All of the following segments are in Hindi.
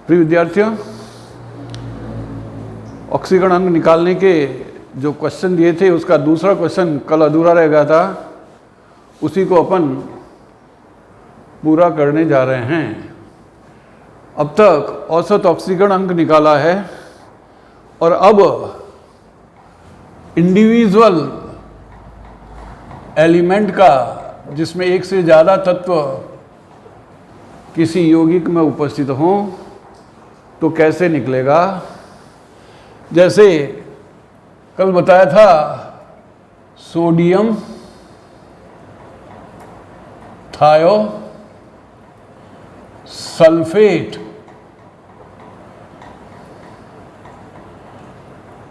प्रिय विद्यार्थियों, ऑक्सीकरण अंक निकालने के जो क्वेश्चन दिए थे उसका दूसरा क्वेश्चन कल अधूरा रह गया था, उसी को अपन पूरा करने जा रहे हैं। अब तक औसत ऑक्सीकरण अंक निकाला है और अब इंडिविजुअल एलिमेंट का, जिसमें एक से ज़्यादा तत्व किसी यौगिक में उपस्थित हों, तो कैसे निकलेगा। जैसे कल बताया था, सोडियम थायो सल्फेट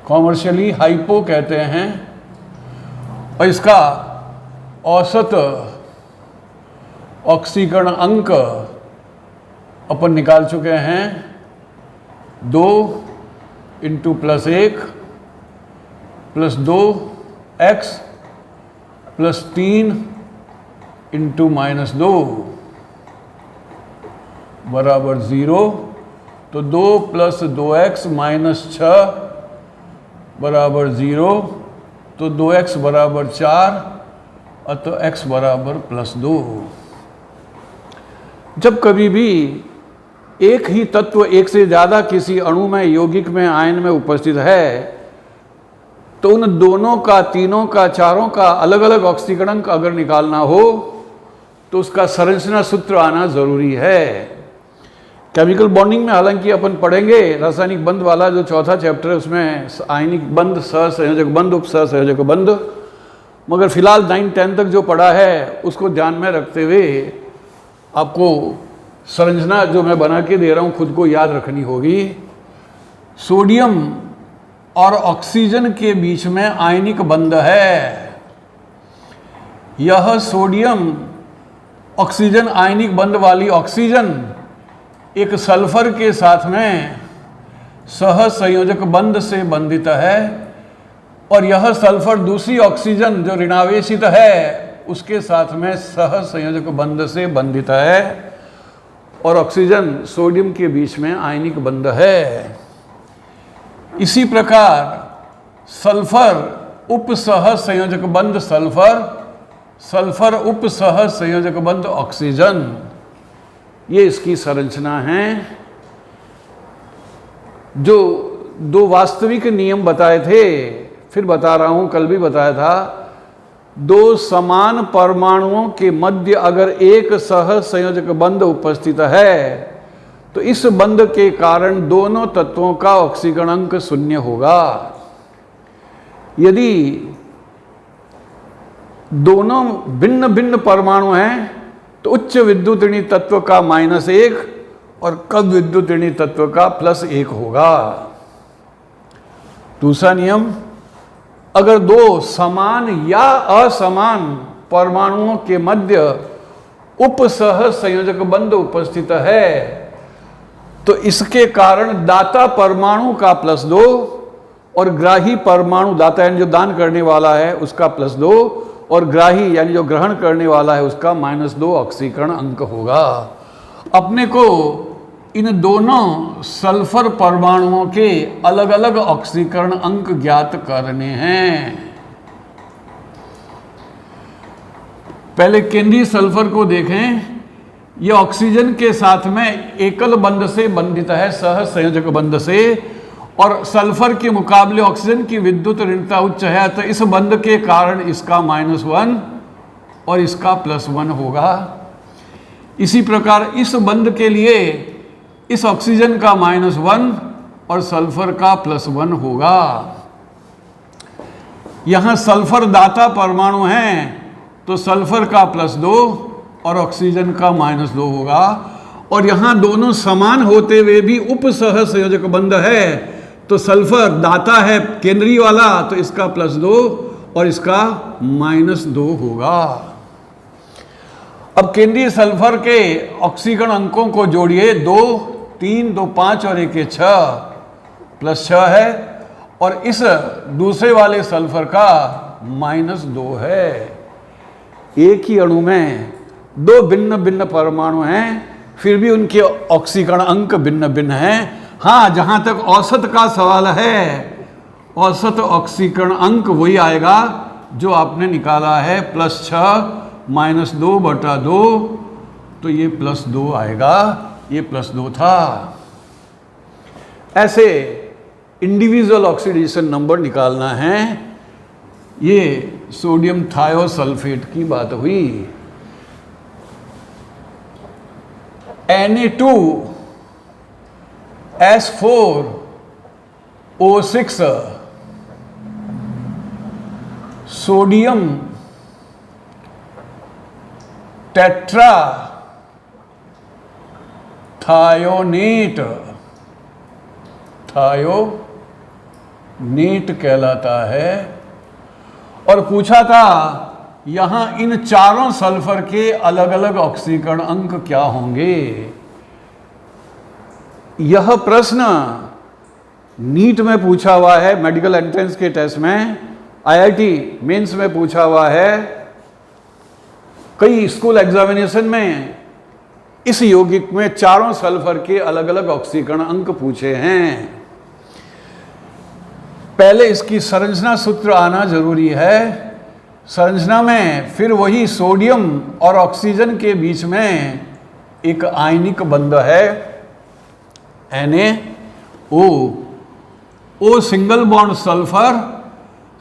कॉमर्शियली हाइपो कहते हैं और इसका औसत ऑक्सीकरण अंक अपन निकाल चुके हैं। 2 × +1 +2 x +3 × -2 बराबर 0। तो 2 + 2x -6 बराबर 0। तो 2x बराबर 4 अतः x बराबर +2। जब कभी भी एक ही तत्व एक से ज़्यादा किसी अणु में, यौगिक में, आयन में उपस्थित है, तो उन दोनों का, तीनों का, चारों का अलग अलग ऑक्सीकरण अंक अगर निकालना हो तो उसका संरचना सूत्र आना जरूरी है। केमिकल बॉन्डिंग में हालांकि अपन पढ़ेंगे रासायनिक बंध वाला जो चौथा चैप्टर है, उसमें आयनिक बंध, सहसंयोजक बंध, उपसहसंयोजक बंध, मगर फिलहाल 9-10 तक जो पढ़ा है उसको ध्यान में रखते हुए आपको संरचना जो मैं बना के दे रहा हूँ खुद को याद रखनी होगी। सोडियम और ऑक्सीजन के बीच में आयनिक बंध है। यह सोडियम ऑक्सीजन आयनिक बंध वाली ऑक्सीजन एक सल्फर के साथ में सहसंयोजक बंध से बंधित है और यह सल्फर दूसरी ऑक्सीजन जो ऋणावेशित है उसके साथ में सहसंयोजक बंध से बंधित है और ऑक्सीजन सोडियम के बीच में आयनिक बंध है। इसी प्रकार सल्फर उपसहसंयोजक बंध सल्फर, सल्फर उपसहसंयोजक बंध ऑक्सीजन, ये इसकी संरचना है। जो 2 वास्तविक नियम बताए थे, फिर बता रहा हूं, कल भी बताया था, 2 समान परमाणुओं के मध्य अगर एक सहसंयोजक बंध उपस्थित है तो इस बंध के कारण दोनों तत्वों का ऑक्सीकरण अंक 0 होगा। यदि दोनों भिन्न भिन्न परमाणु हैं तो उच्च विद्युत ऋणी तत्व का -1 और कम विद्युत ऋणी तत्व का +1 होगा। दूसरा नियम, अगर 2 समान या असमान परमाणुओं के मध्य उपसहसंयोजक बंध उपस्थित है तो इसके कारण दाता परमाणु का +2 और ग्राही परमाणु, दाता यानी जो दान करने वाला है उसका +2 और ग्राही यानी जो ग्रहण करने वाला है उसका -2 ऑक्सीकरण अंक होगा। अपने को इन दोनों सल्फर परमाणुओं के अलग अलग ऑक्सीकरण अंक ज्ञात करने हैं। पहले केंद्रीय सल्फर को देखें। यह ऑक्सीजन के साथ में एकल बंध से बंधित है, सहसंयोजक बंध से, और सल्फर के मुकाबले ऑक्सीजन की विद्युत ऋणता उच्च है, तो इस बंध के कारण इसका -1 और इसका +1 होगा। इसी प्रकार इस बंध के लिए इस ऑक्सीजन का -1 और सल्फर का +1 होगा। यहां सल्फर दाता परमाणु हैं तो सल्फर का +2 और ऑक्सीजन का -2 होगा। और यहां दोनों समान होते हुए भी उपसहसंयोजक बंध है तो सल्फर दाता है केंद्रीय वाला, तो इसका +2 और इसका -2 होगा। अब केंद्रीय सल्फर के ऑक्सीकरण अंकों को जोड़िए। 2, 3, 2, 5 और 1, 6 +6 है और इस दूसरे वाले सल्फर का -2 है। एक ही अणु में 2 भिन्न भिन्न परमाणु हैं, फिर भी उनके ऑक्सीकरण अंक भिन्न भिन्न हैं। हाँ, जहां तक औसत का सवाल है, औसत ऑक्सीकरण अंक वही आएगा जो आपने निकाला है, +6 -2/2, तो ये +2 आएगा, ये +2 था। ऐसे इंडिविजुअल ऑक्सीडेशन नंबर निकालना है। ये सोडियम थायोसल्फेट की बात हुई। Na2S4O6 सोडियम टेट्रा थायोनेट कहलाता है। और पूछा था यहां इन चारों सल्फर के अलग अलग ऑक्सीकरण अंक क्या होंगे। यह प्रश्न नीट में पूछा हुआ है, मेडिकल एंट्रेंस के टेस्ट में, आईआईटी मेंस में पूछा हुआ है, कई स्कूल एग्जामिनेशन में इस यौगिक में चारों सल्फर के अलग अलग ऑक्सीकरण अंक पूछे हैं। पहले इसकी संरचना सूत्र आना जरूरी है। संरचना में फिर वही सोडियम और ऑक्सीजन के बीच में एक आयनिक बंध है, Na, O single bond sulphur,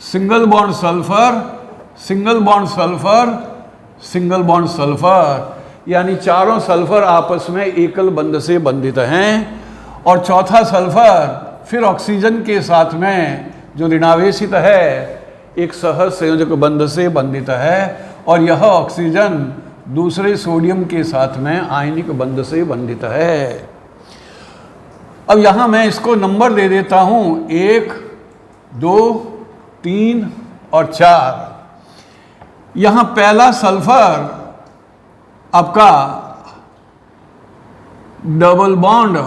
single bond sulphur, single bond sulphur, single bond sulphur, यानी चारों सल्फर आपस में एकल बंध से बंधित हैं। और चौथा सल्फर फिर ऑक्सीजन के साथ में जो ऋणावेशित है एक सहज संयोजक बंध से बंधित है, और यह ऑक्सीजन दूसरे सोडियम के साथ में आयनिक बंध से बंधित है। अब यहां मैं इसको नंबर दे देता हूं, 1, 2, 3 और 4। यहां पहला सल्फर आपका double bond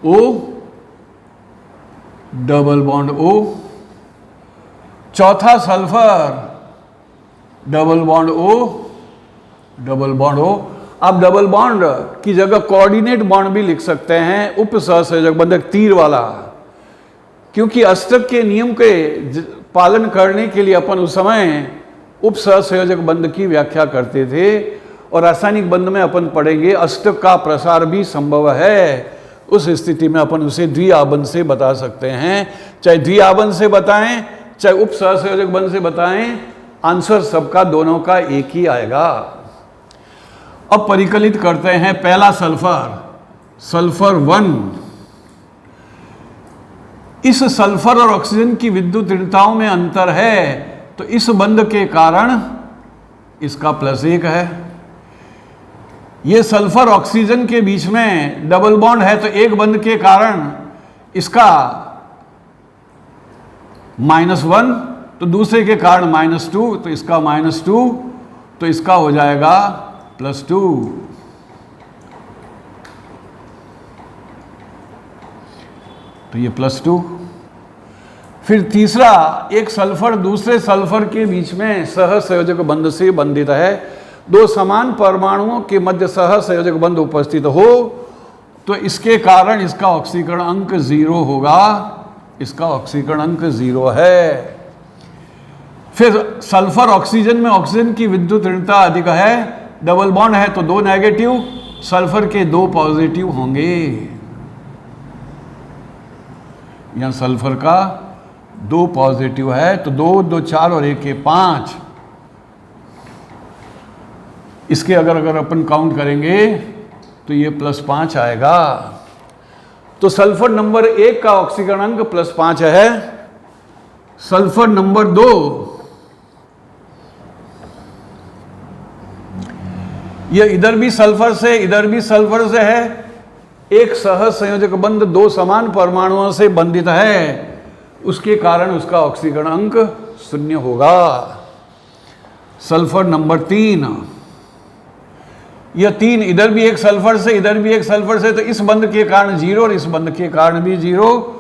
O, double bond O, चौथा sulphur double bond O, double bond O। आप डबल बॉन्ड की जगह कोऑर्डिनेट बॉन्ड भी लिख सकते हैं, उप सहसंयोजक बंधक तीर वाला, क्योंकि अष्टक के नियम के पालन करने के लिए अपन उस समय उप सहसंयोजक बंध की व्याख्या करते थे। और रासायनिक बंध में अपन पढ़ेंगे अष्टक का प्रसार भी संभव है। उस स्थिति में अपन उसे द्विआबंध से बता सकते हैं, चाहे द्विआबंध से बताएं चाहे उप सहसंयोजक बंध से बताएं, आंसर सबका दोनों का एक ही आएगा। अब परिकलित करते हैं। पहला सल्फर, सल्फर 1, इस सल्फर और ऑक्सीजन की विद्युत ऋणताओं में अंतर है, तो इस बंध के कारण इसका +1 है। ये सल्फर ऑक्सीजन के बीच में डबल बॉन्ड है, तो एक बंध के कारण इसका -1, तो दूसरे के कारण -2, तो इसका -2, तो इसका हो जाएगा +2। तो ये +2। फिर तीसरा, एक सल्फर दूसरे सल्फर के बीच में सहसंयोजक बंध से बंधित है। दो समान परमाणुओं के मध्य सहसंयोजक बंध उपस्थित हो, तो इसके कारण इसका ऑक्सीकरण अंक 0 होगा। इसका ऑक्सीकरण अंक 0 है। फिर सल्फर ऑक्सीजन में ऑक्सीजन की विद्युत ऋणता अधिक है, डबल बॉन्ड है तो 2 नेगेटिव, सल्फर के 2 पॉजिटिव होंगे। यहां सल्फर का 2 पॉजिटिव है, तो 2, 2, 4 और 1 5। इसके अगर अपन काउंट करेंगे तो ये +5 आएगा। तो सल्फर नंबर 1 का ऑक्सीकरण अंक +5 है। सल्फर नंबर 2, ये इधर भी सल्फर से इधर भी सल्फर से है, एक सहज संयोजक बंध 2 समान परमाणुओं से बंधित है, उसके कारण उसका ऑक्सीकरण अंक 0 होगा। सल्फर नंबर 3, यह 3 इधर भी एक सल्फर से इधर भी एक सल्फर से, तो इस बंध के कारण 0 और इस बंध के कारण भी 0,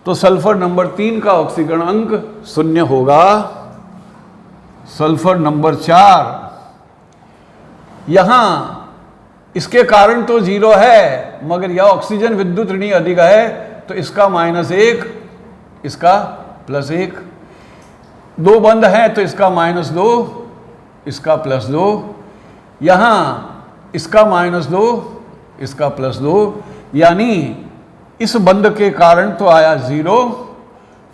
तो सल्फर नंबर 3 का ऑक्सीकरण अंक 0 होगा। सल्फर नंबर 4, यहां इसके कारण तो 0 है, मगर यह ऑक्सीजन विद्युत ऋणी अधिक है, तो इसका -1, इसका +1। 2 बंद है तो इसका -2, इसका +2। यहाँ इसका -2, इसका +2, यानी इस बंद के कारण तो आया 0,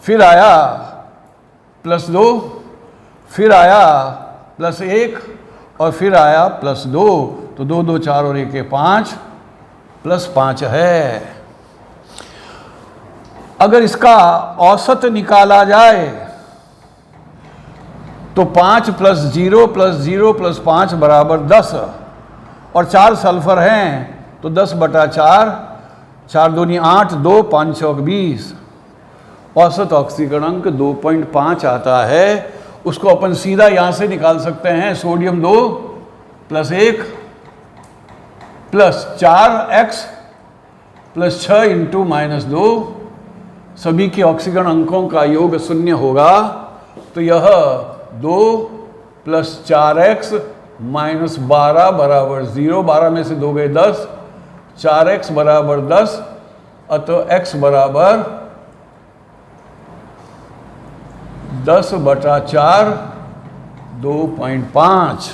फिर आया +2, फिर आया +1 और फिर आया +2। तो 2 2 4 और 1 5, +5 है। अगर इसका औसत निकाला जाए तो 5 + 0 + 0 + 5 = 10, और 4 सल्फर हैं तो 10/4, 4 दूनी 8, 2 5 चौक 20। औसत ऑक्सीकरण अंक 2.5 आता है। उसको अपन सीधा यहां से निकाल सकते हैं। सोडियम 2 + 1 + 4x + 6 × -2, सभी के ऑक्सीकरण अंकों का योग 0 होगा। तो यह 2 + 4x - 12 = 0। 12 में से 2 गए 10, 4x = 10, अतः x = 10/4, 2.5।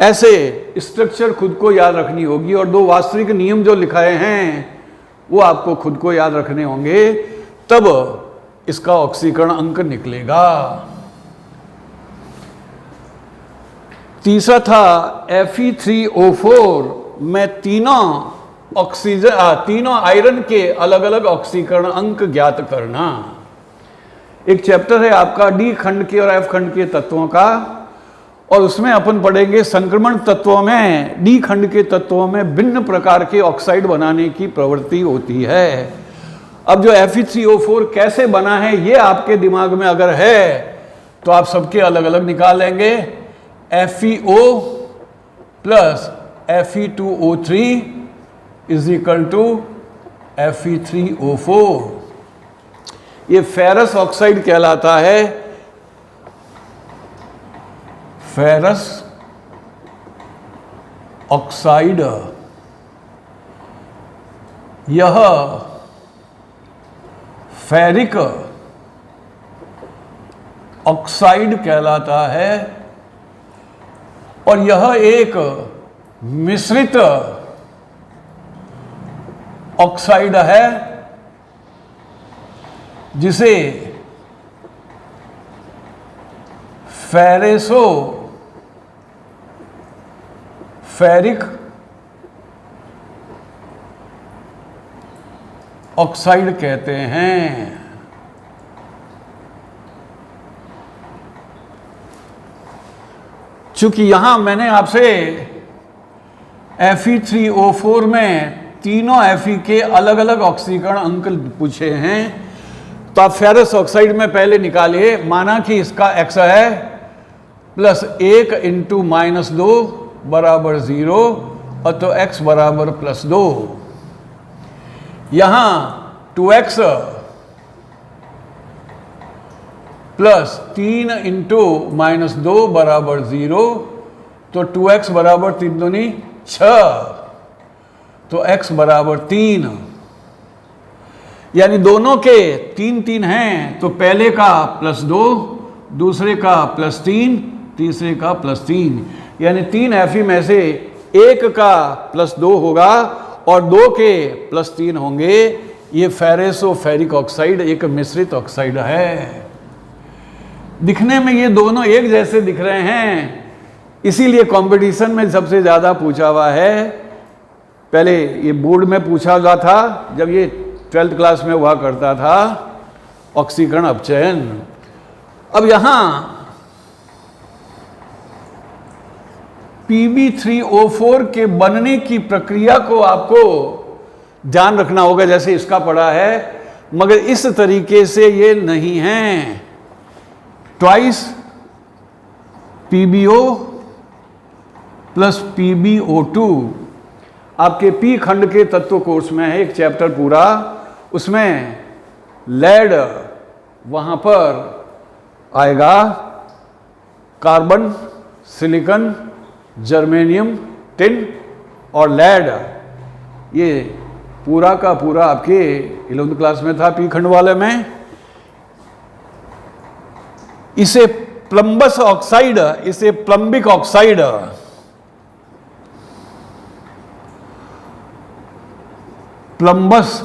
ऐसे स्ट्रक्चर खुद को याद रखनी होगी, और 2 वास्तविक नियम जो लिखाए हैं वो आपको खुद को याद रखने होंगे, तब इसका ऑक्सीकरण अंक निकलेगा। तीसरा था Fe3O4 में तीनों आयरन के अलग अलग ऑक्सीकरण अंक ज्ञात करना। एक चैप्टर है आपका डी खंड के और एफ खंड के तत्वों का, और उसमें अपन पढ़ेंगे संक्रमण तत्वों में, डी खंड के तत्वों में भिन्न प्रकार के ऑक्साइड बनाने की प्रवृत्ति होती है। अब जो Fe3O4 कैसे बना है ये आपके दिमाग में अगर है तो आप सबके अलग अलग निकाल लेंगे। FeO + Fe2O3 = Fe3O4। ये फेरस ऑक्साइड कहलाता है। फेरस ऑक्साइड यह फेरिक ऑक्साइड कहलाता है, और यह एक मिश्रित ऑक्साइड है जिसे फेरिक ऑक्साइड कहते हैं। चूंकि यहां मैंने आपसे Fe3O4 में तीनों Fe के अलग अलग ऑक्सीकरण अंक पूछे हैं, तो आप फेरस ऑक्साइड में पहले निकालिए। माना कि इसका x है +1 × -2 = 0, और तो x = +2। यहां 2x + 3 × -2 = 0, तो 2x = 3 दूनी 6, तो x = 3। यानी दोनों के 3 3 हैं, तो पहले का +2, दूसरे का +3, तीसरे का +3, यानी 3 Fe में से एक का +2 होगा और 2 के +3 होंगे। ये फेरिक ऑक्साइड एक मिश्रित ऑक्साइड है। दिखने में ये दोनों एक जैसे दिख रहे हैं, इसीलिए कंपटीशन में सबसे ज़्यादा पूछा हुआ है। पहले ये बोर्ड में पूछा हुआ था, जब ये 12th क्लास में हुआ करता था ऑक्सीकरण अपचयन। अब यहां Pb3O4 के बनने की प्रक्रिया को आपको ध्यान रखना होगा, जैसे इसका पड़ा है, मगर इस तरीके से ये नहीं है। ट्वाइस PbO + PbO2 आपके P खंड के तत्व कोर्स में है एक चैप्टर पूरा, उसमें लेड वहां पर आएगा, कार्बन, सिलिकॉन, जर्मेनियम, टिन और लेड, ये पूरा का पूरा आपके 11वीं क्लास में था पी खंड वाले में। इसे प्लम्बस ऑक्साइड, इसे प्लम्बिक ऑक्साइड, प्लम्बस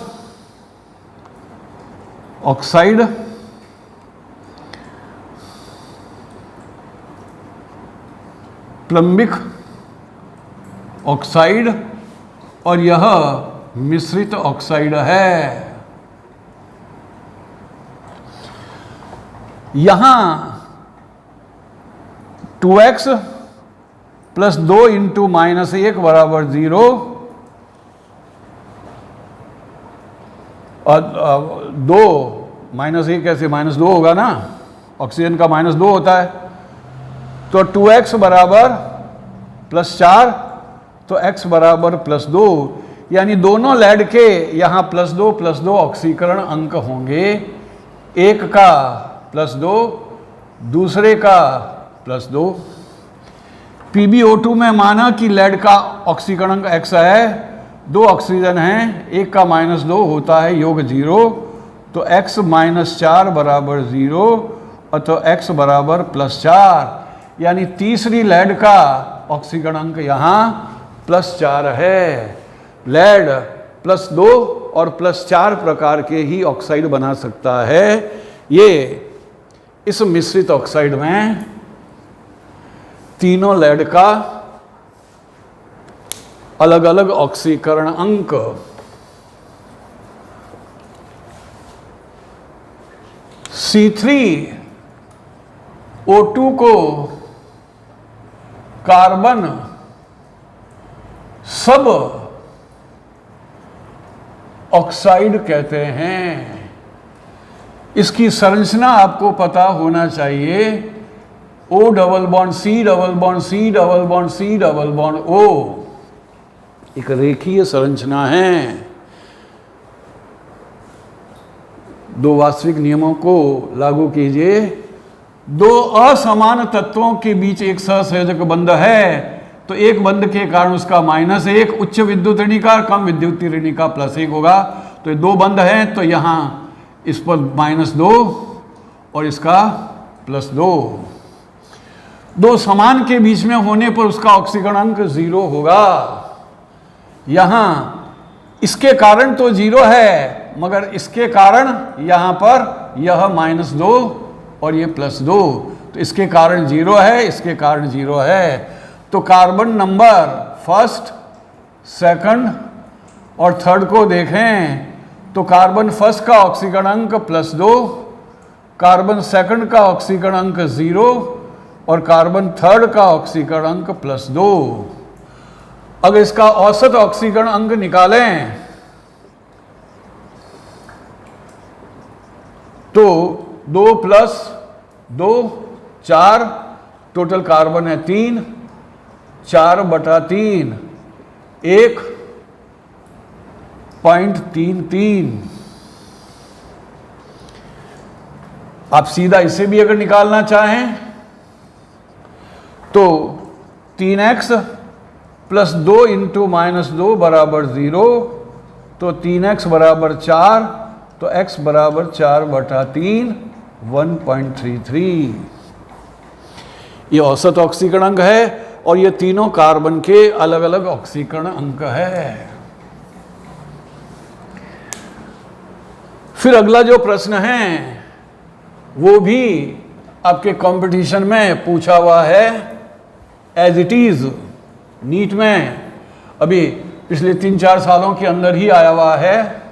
ऑक्साइड, प्लम्बिक ऑक्साइड और यह मिश्रित ऑक्साइड है। यहां 2x प्लस 2 इंटू -1 बराबर 0 और 2 -1 कैसे, -2 होगा ना, ऑक्सीजन का -2 होता है, तो 2x बराबर +4, तो x बराबर +2, यानी दोनों लेड के यहाँ +2 ऑक्सीकरण अंक होंगे, एक का +2 दूसरे का +2। PbO2 में माना कि लेड का ऑक्सीकरण अंक x है, 2 ऑक्सीजन हैं, एक का -2 होता है, योग 0, तो x -4 बराबर 0 और तो x बराबर +4, यानी तीसरी लेड का ऑक्सीकरण अंक यहाँ +4 है। लेड +2 और +4 प्रकार के ही ऑक्साइड बना सकता है। ये इस मिश्रित ऑक्साइड में तीनों लेड का अलग अलग ऑक्सीकरण अंक, C3O2 को कार्बन सब ऑक्साइड कहते हैं। इसकी संरचना आपको पता होना चाहिए, O double bond C double bond C double bond C double bond O, एक रेखीय संरचना है। दो वास्तविक नियमों को लागू कीजिए, दो असमान तत्वों के बीच एक सहसंयोजक बंध है, तो एक बंध के कारण उसका -1 उच्च विद्युत ऋणिका, कम विद्युत ऋणिका +1 होगा। तो ये दो बंध हैं, तो यहाँ इस पर -2 और इसका +2। दो समान के बीच में होने पर उसका ऑक्सीकरण अंक 0 होगा। यहाँ इसके कारण तो 0 है, मगर इसके कारण यहाँ पर यह -2 और ये +2, तो इसके कारण 0 है, इसके कारण 0 है। तो कार्बन नंबर फर्स्ट, सेकंड और थर्ड को देखें तो कार्बन फर्स्ट का ऑक्सीकरण अंक +2, कार्बन सेकंड का ऑक्सीकरण अंक 0 और कार्बन थर्ड का ऑक्सीकरण अंक +2। अगर इसका औसत ऑक्सीकरण अंक निकालें तो 2 + 2 4, टोटल कार्बन है 3, 4/3 1.33। आप सीधा इसे भी अगर निकालना चाहें तो 3x + 2 इंटू -2 बराबर 0, तो 3x बराबर 4, तो x बराबर 4/3 1.33। ये औसत ऑक्सीकरण अंक है और ये तीनों कार्बन के अलग अलग ऑक्सीकरण अंक है। फिर अगला जो प्रश्न है वो भी आपके कंपटीशन में पूछा हुआ है, एज इट इज नीट में अभी पिछले 3-4 सालों के अंदर ही आया हुआ है।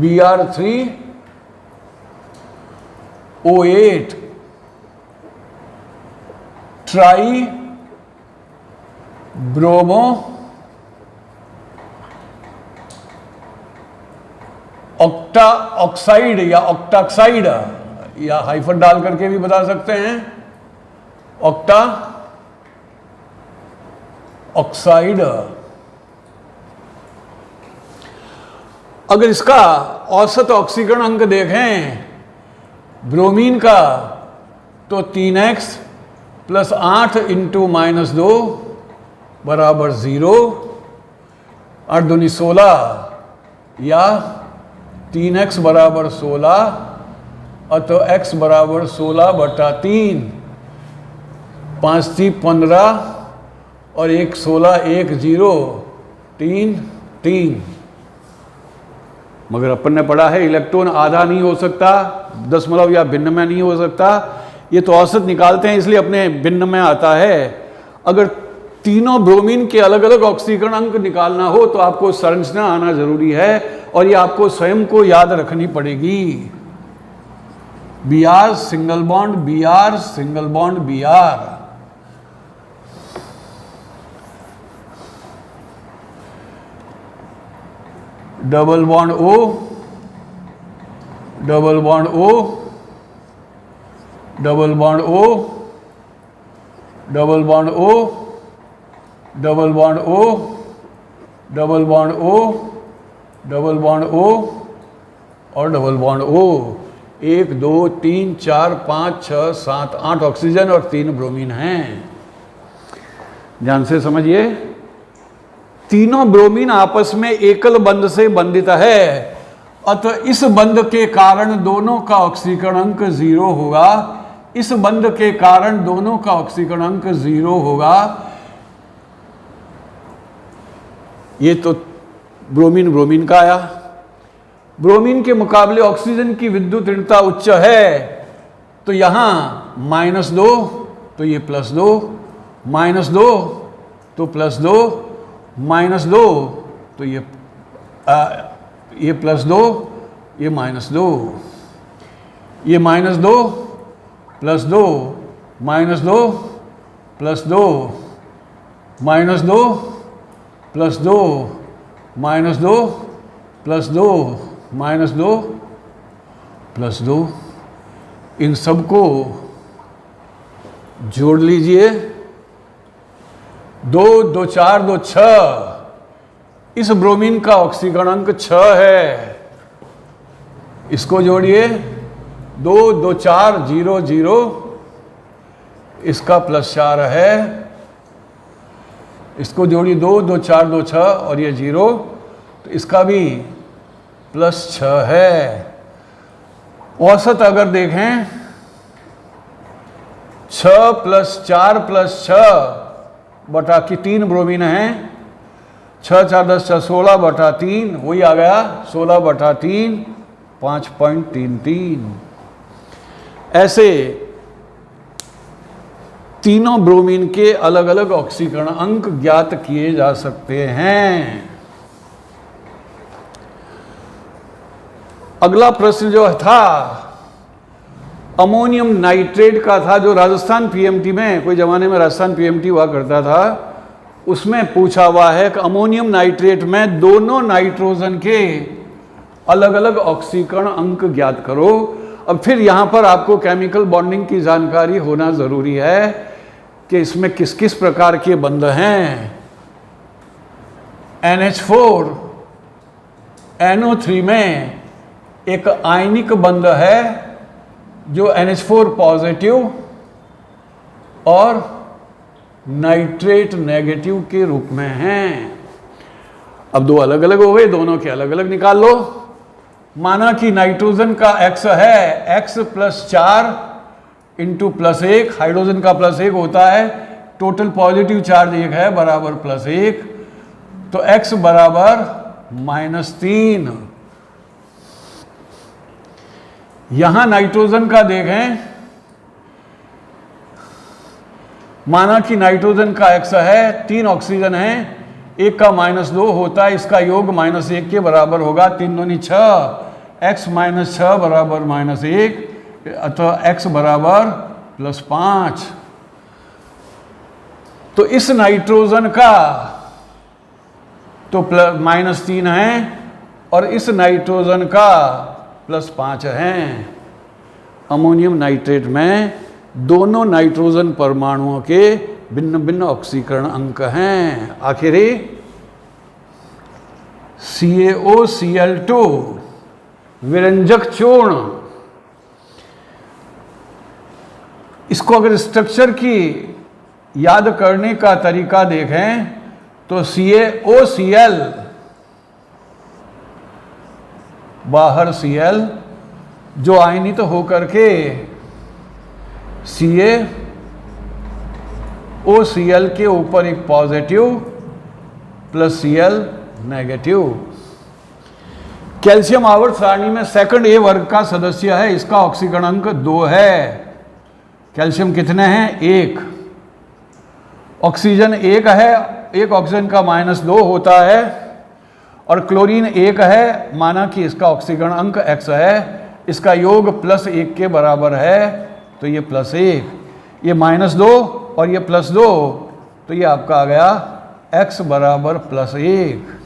Br3O8 try bromo octa oxide या ऑक्टाक्साइड, या हाइफन डाल करके भी बता सकते हैं, ऑक्टा ऑक्साइड। अगर इसका औसत ऑक्सीकरण अंक देखें ब्रोमीन का तो 3x + 8 × -2 बराबर 0, 8 दूनी 16 या 3x बराबर 16 अतः x बराबर 16/3, 5 × 15 और 1 16 1 0 3 3। मगर अपन ने पढ़ा है इलेक्ट्रॉन आधा नहीं हो सकता, दशमलव या भिन्न में नहीं हो सकता। ये तो औसत निकालते हैं इसलिए अपने भिन्न में आता है। अगर तीनों ब्रोमीन के अलग अलग ऑक्सीकरण अंक निकालना हो तो आपको संरचना आना जरूरी है और ये आपको स्वयं को याद रखनी पड़ेगी। Br single bond Br single bond Br, double bond O, double bond O, double bond O, double bond O, double bond O, double bond O, double bond O और डबल बॉन्ड O। 1 2 3 4 5 6 7 8 ऑक्सीजन और 3 ब्रोमीन हैं। ध्यान से समझिए, तीनों ब्रोमीन आपस में एकल बंध से बंधित है, अतः इस बंध के कारण दोनों का ऑक्सीकरण अंक 0 होगा। इस बंध के कारण दोनों का ऑक्सीकरण अंक 0 होगा। ये तो ब्रोमीन ब्रोमीन का आया। ब्रोमीन के मुकाबले ऑक्सीजन की विद्युत ऋणता उच्च है, तो यहां -2 तो ये +2, -2 तो +2, -2 तो ये +2, ये -2, ये -2, +2, -2, +2, +2, -2, +2, -2, +2, -2, +2, इन सबको जोड़ लीजिए। 2 2 4 2 6। इस ब्रोमीन का ऑक्सीकरण अंक 6 है। इसको जोड़िए, 2 2 4 0 0, इसका +4 है। इसको जोड़िए, 2 2 4 2 6 और ये 0, तो इसका भी +6 है। औसत अगर देखें 6 + 4 + 6 बटा की 3 ब्रोमीन हैं, 6 4 10 6 16/3, वही आ गया 16/3, 5.33। ऐसे तीनों ब्रोमीन के अलग अलग ऑक्सीकरण अंक ज्ञात किए जा सकते हैं। अगला प्रश्न जो था अमोनियम नाइट्रेट का था, जो राजस्थान पीएमटी में, कोई जमाने में राजस्थान पीएमटी हुआ करता था, उसमें पूछा हुआ है कि अमोनियम नाइट्रेट में दोनों नाइट्रोजन के अलग अलग ऑक्सीकरण अंक ज्ञात करो। अब फिर यहां पर आपको केमिकल बॉन्डिंग की जानकारी होना जरूरी है कि इसमें किस किस प्रकार के बंध हैं। NH4 NO3 में एक आयनिक बंध है जो NH4 पॉजिटिव और नाइट्रेट नेगेटिव के रूप में हैं। अब दो अलग अलग हो गए, दोनों के अलग अलग निकाल लो। माना कि नाइट्रोजन का X है, X + 4 × +1, हाइड्रोजन का +1 होता है, टोटल पॉजिटिव चार्ज 1 है बराबर +1, तो X बराबर -3। यहां नाइट्रोजन का देखें, माना कि नाइट्रोजन का X है, 3 ऑक्सीजन है, 1 का -2 होता है, इसका योग -1 के बराबर होगा, 3 दूनी 6, X - 6 बराबर -1, अतः X बराबर +5। तो इस नाइट्रोजन का तो -3 है और इस नाइट्रोजन का +5 है। अमोनियम नाइट्रेट में दोनों नाइट्रोजन परमाणुओं के भिन्न भिन्न ऑक्सीकरण अंक हैं। आखिरी CaOCl2 विरंजक चूर्ण। इसको अगर स्ट्रक्चर की याद करने का तरीका देखें तो CaOCl, बाहर Cl जो आयनित तो होकर के CaOCl के ऊपर एक positive plus Cl negative. Calcium आवर्त सारणी में सेकंड ए वर्ग का सदस्य है, इसका ऑक्सीकरण अंक 2 है। कैल्शियम कितने हैं? 1। ऑक्सीजन 1 है, एक ऑक्सीजन का -2 होता है, और क्लोरीन 1 है, माना कि इसका ऑक्सीकरण अंक x है, इसका योग +1 के बराबर है, तो ये +1, ये -2 और ये +2, तो ये आपका आ गया x बराबर +1।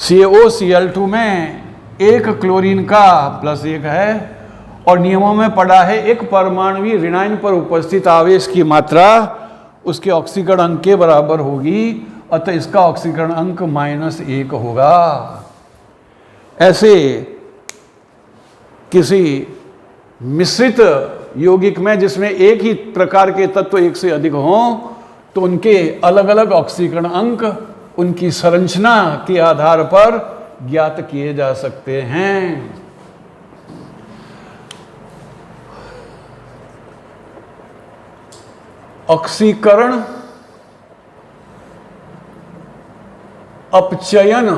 CaOCl2 में एक क्लोरीन का +1 है, और नियमों में पढ़ा है एक परमाणुवीय ऋणायन पर उपस्थित आवेश की मात्रा उसके ऑक्सीकरण अंक के बराबर होगी, अतः इसका ऑक्सीकरण अंक -1 होगा। ऐसे किसी मिश्रित यौगिक में जिसमें एक ही प्रकार के तत्व एक से अधिक हों, तो उनके अलग अलग ऑक्सीकरण अंक उनकी संरचना के आधार पर ज्ञात किए जा सकते हैं। ऑक्सीकरण अपचयन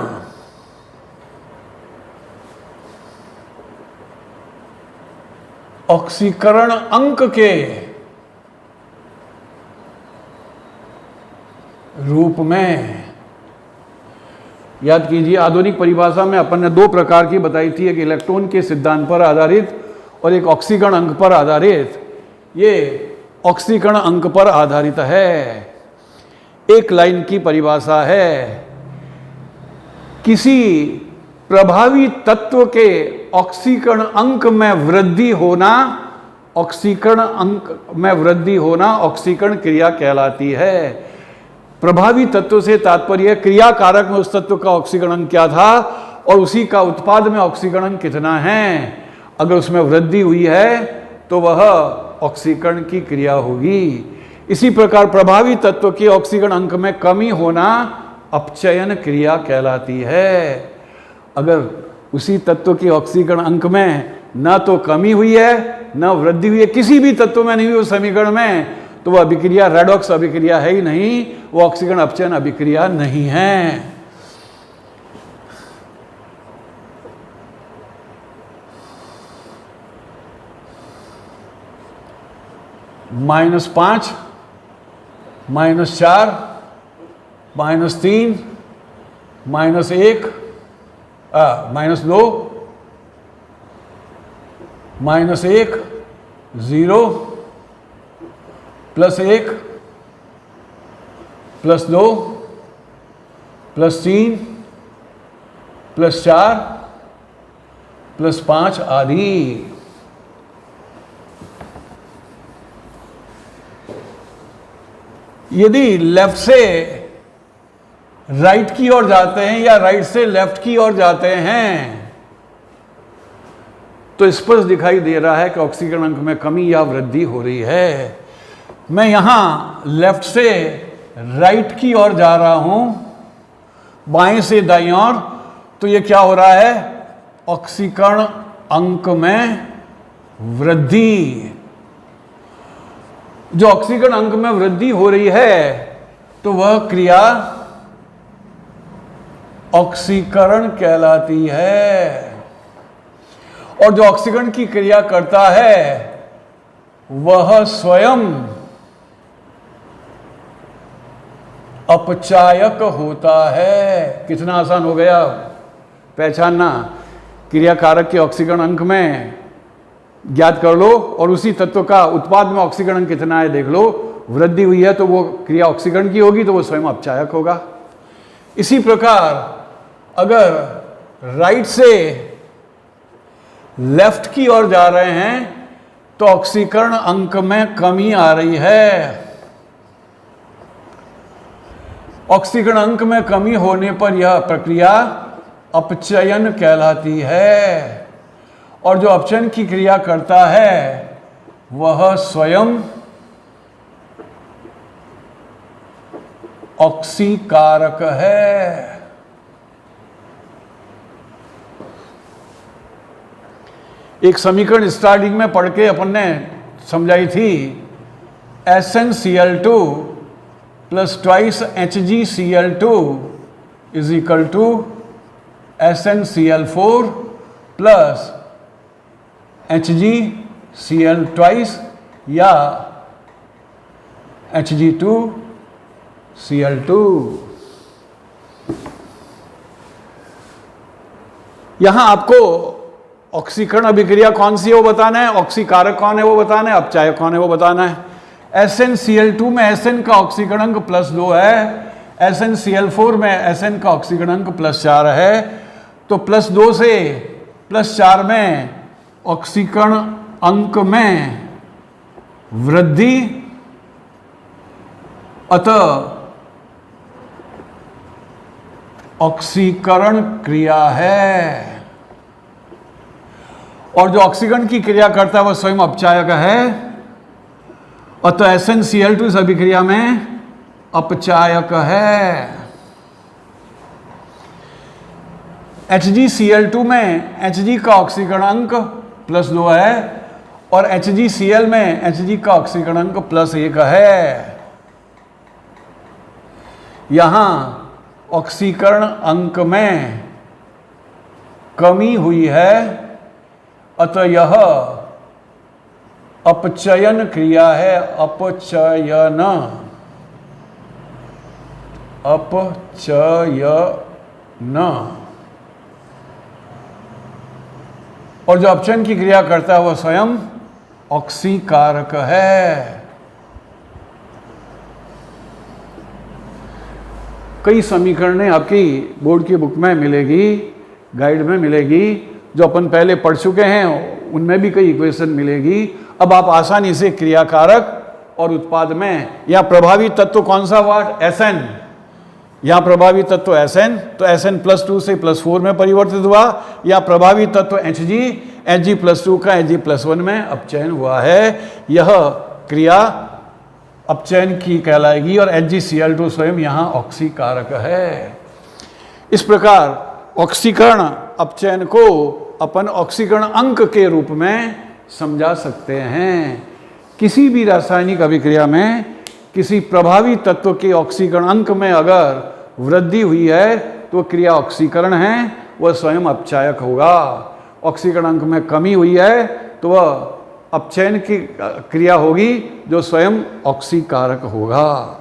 ऑक्सीकरण अंक के रूप में, याद कीजिए आधुनिक परिभाषा में अपन ने 2 प्रकार की बताई थी, एक इलेक्ट्रॉन के सिद्धांत पर आधारित और एक ऑक्सीकरण अंक पर आधारित। ये ऑक्सीकरण अंक पर आधारित है। एक लाइन की परिभाषा है, किसी प्रभावी तत्व के ऑक्सीकरण अंक में वृद्धि होना, ऑक्सीकरण अंक में वृद्धि होना ऑक्सीकरण क्रिया कहलाती है। प्रभावी तत्व से तात्पर्य क्रिया कारक में उस तत्व का ऑक्सीकरण अंक क्या था और उसी का उत्पाद में ऑक्सीकरण अंक कितना है। अगर उसमें वृद्धि हुई है तो वह ऑक्सीकरण की क्रिया होगी। इसी प्रकार प्रभावी तत्व के ऑक्सीकरण अंक में कमी होना अपचयन क्रिया कहलाती है। अगर उसी तत्व के ऑक्सीकरण अंक में न तो कमी हुई है न वृद्धि हुई है, किसी भी तत्व में नहीं हुई उस समीकरण में, तो वह अभिक्रिया रेडॉक्स अभिक्रिया है ही नहीं, वो ऑक्सीकरण अपचयन अभिक्रिया नहीं है। -5, -4, -3, -1, -2, -1, 0, +1, +2, +3, +4, +5 आदि। यदि लेफ्ट से राइट की ओर जाते हैं या राइट से लेफ्ट की ओर जाते हैं तो स्पष्ट दिखाई दे रहा है कि ऑक्सीकरण अंक में कमी या वृद्धि हो रही है। मैं यहां लेफ्ट से राइट की ओर जा रहा हूं, बाएं से दाईं ओर, तो ये क्या हो रहा है, ऑक्सीकरण अंक में वृद्धि। जो ऑक्सीकरण अंक में वृद्धि हो रही है तो वह क्रिया ऑक्सीकरण कहलाती है। और जो ऑक्सीकरण की क्रिया करता है वह स्वयं अपचायक होता है। कितना आसान हो गया पहचानना। क्रिया कारक के ऑक्सीकरण अंक में ज्ञात कर लो और उसी तत्व का उत्पाद में ऑक्सीकरण अंक कितना है देख लो। वृद्धि हुई है तो वो क्रिया ऑक्सीकरण की होगी तो वो स्वयं अपचायक होगा। इसी प्रकार अगर राइट से लेफ्ट की ओर जा रहे हैं तो ऑक्सीकरण अंक में कमी आ रही है। ऑक्सीकरण अंक में कमी होने पर यह प्रक्रिया अपचयन कहलाती है, और जो अपचयन की क्रिया करता है वह स्वयं ऑक्सीकारक है। एक समीकरण स्टार्टिंग में पढ़ के अपन ने समझाई थी, SnCl2 plus twice HgCl2 is equal to SnCl4 plus HgCl twice या Hg2Cl2। यहां आपको ऑक्सीकरण अभिक्रिया कौन सी है वो बताना है, ऑक्सीकारक कौन है वो बताना है, अपचायक कौन है वो बताना है। SnCl2 में Sn का ऑक्सीकरणांक +2 है, SnCl4 में Sn का ऑक्सीकरणांक +4 है, तो +2 से +4 में ऑक्सीकरण अंक में वृद्धि, अतः ऑक्सीकरण क्रिया है, और जो ऑक्सीकरण की क्रिया करता है वह स्वयं अपचायक है, अतः SnCl2 इस अभिक्रिया में अपचायक है। HgCl2 में Hg का ऑक्सीकरणांक +2 है और HgCl में Hg का ऑक्सीकरणांक +1 है। यहां ऑक्सीकरण अंक में कमी हुई है, अतः यह अपचयन क्रिया है, अपचयन, और जो अपचयन की क्रिया करता है वह स्वयं ऑक्सीकारक है। कई समीकरणें आपकी बोर्ड की बुक में मिलेगी, गाइड में मिलेगी, जो अपन पहले पढ़ चुके हैं, उनमें भी कई इक्वेशन मिलेगी। अब आप आसानी से क्रियाकारक और उत्पाद में, या प्रभावी तत्व कौन सा हुआ, Sn, यहाँ प्रभावी तत्व Sn, तो Sn +2 से +4 में परिवर्तित हुआ, या प्रभावी तत्व Hg +2 का Hg+1 में अपचयन हुआ है। यह क्रिया अपचयन की कहलाएगी और HgCl2 स्वयं यहाँ ऑक्सीकारक है। इस प्रकार ऑक्सीकरण अपचयन को अपन ऑक्सीकरण अंक के रूप में समझा सकते हैं। किसी भी रासायनिक अभिक्रिया में किसी प्रभावी तत्व के ऑक्सीकरण अंक में अगर वृद्धि हुई है तो क्रिया ऑक्सीकरण है, वह स्वयं अपचायक होगा। ऑक्सीकरण अंक में कमी हुई है तो वह अपचयन की क्रिया होगी जो स्वयं ऑक्सीकारक होगा।